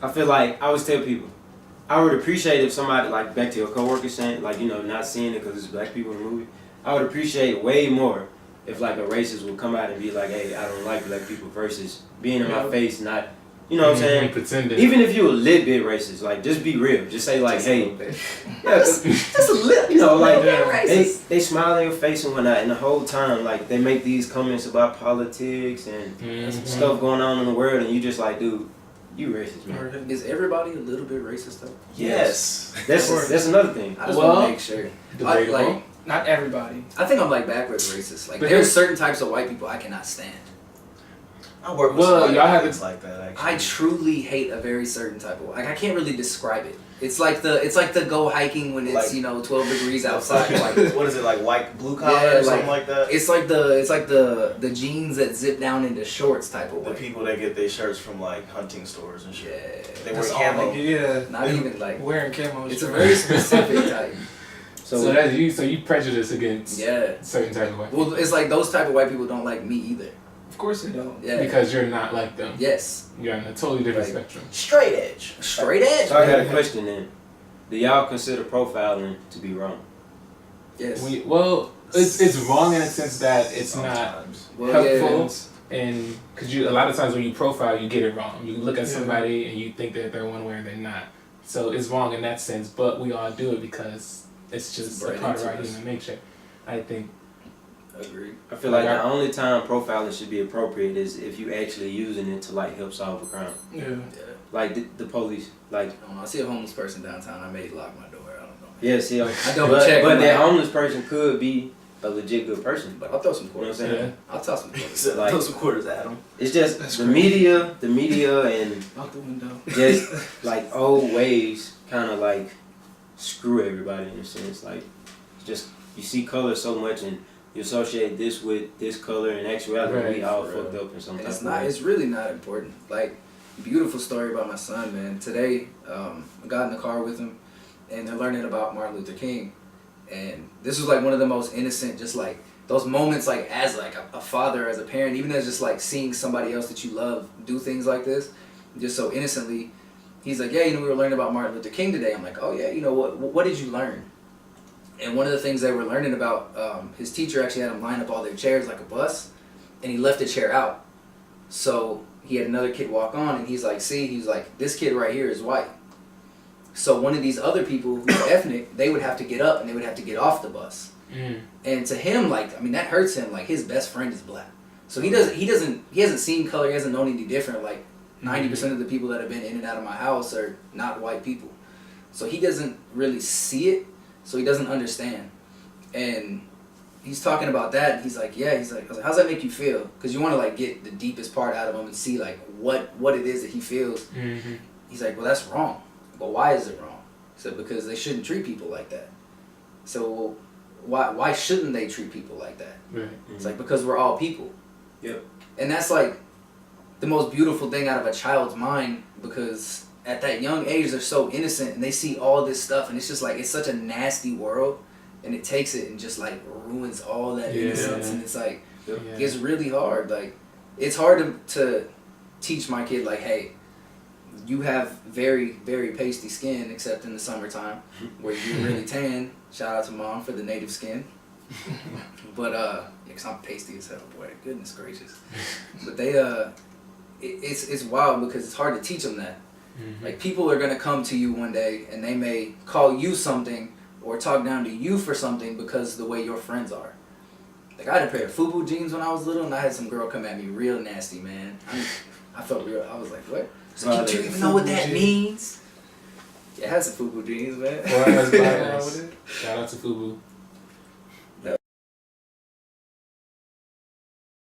I feel like I always tell people, I would appreciate if somebody, like back to your coworker saying, like, you know, not seeing it because it's black people in the movie. I would appreciate way more if like a racist would come out and be like, hey, I don't like black people versus being in my face, not, you know what I'm saying? Pretending. Even if you a little bit racist, like just be real. Just say like, hey, just a little, you know, like they smile in your face and whatnot, and the whole time like they make these comments about politics and stuff going on in the world, and you just like, dude, you racist, man. Is everybody a little bit racist though? Yes. That's another thing. I just want to make sure. Not everybody. I think I'm like backwards racist. Like there's certain types of white people I cannot stand. I work with y'all have things like that. Actually, I truly hate a very certain type of like I can't really describe it. It's like the go hiking when it's like, 12 degrees outside. Like what is it like white blue collar or something like that? It's like the jeans that zip down into shorts type of way. The people that get their shirts from like hunting stores and shit. Yeah, they wear camo. Yeah, not even like wearing camo. It's a very specific type. So that's you. So you prejudice against certain type of white people. Well, it's like those type of white people don't like me either. Of course they don't. Yeah. Because you're not like them. Yes. You're on a totally different spectrum. Straight edge. Straight edge. So I got a question then. Do y'all consider profiling to be wrong? Yes. It's wrong in a sense that it's not helpful, and because a lot of times when you profile, you get it wrong. You look at somebody and you think that they're one way or they're not. So it's wrong in that sense, but we all do it because it's just a part of our human nature. I think. Agreed. I feel like the only time profiling should be appropriate is if you actually using it to like help solve a crime. Yeah. Like the police, like. I don't know, I see a homeless person downtown, I may lock my door. I don't know. Yeah, see, I double check. But that homeless person could be a legit good person. But I'll throw some quarters. You know what I'm saying? I'll toss some quarters. Like, throw some quarters at them. It's just the media, and out the window. Just like old ways, kind of like screw everybody in a sense. Like, just you see color so much and you associate this with this color, and actuality we all fucked up in some type of way. It's really not important. Like, beautiful story about my son, man. Today, I got in the car with him, and they're learning about Martin Luther King, and this was like one of the most innocent, just like those moments, like as like a father, as a parent, even as just like seeing somebody else that you love do things like this, just so innocently. He's like, yeah, we were learning about Martin Luther King today. I'm like, oh yeah, what did you learn? And one of the things they were learning about, his teacher actually had him line up all their chairs like a bus, and he left a chair out. So he had another kid walk on, and he's like, this kid right here is white. So one of these other people who's ethnic, they would have to get up and they would have to get off the bus. And to him, that hurts him. Like, his best friend is black. So he hasn't seen color, he hasn't known any different. Like 90% of the people that have been in and out of my house are not white people. So he doesn't really see it. So he doesn't understand. And he's talking about that. He's like, I was like, how's that make you feel? Because you want to like get the deepest part out of him and see like what it is that he feels. He's like, well, that's wrong. Well, why is it wrong? He said, because they shouldn't treat people like that. So why shouldn't they treat people like that? Right. It's like, because we're all people. Yep. And that's like the most beautiful thing out of a child's mind, because at that young age, they're so innocent and they see all this stuff, and it's just like, it's such a nasty world, and it takes it and just like ruins all that innocence, and it's like, it's really hard. Like, it's hard to teach my kid, like, hey, you have very, very pasty skin, except in the summertime where you're really tan. Shout out to mom for the native skin. But because I'm pasty as hell, boy, goodness gracious. But they it's wild because it's hard to teach them that. Like, people are gonna come to you one day and they may call you something or talk down to you for something because of the way your friends are. Like, I had a pair of FUBU jeans when I was little, and I had some girl come at me real nasty, man. I felt real. I was like, what? She's like, do you even know what that means? Yeah, I had some FUBU jeans, man. Shout out to FUBU.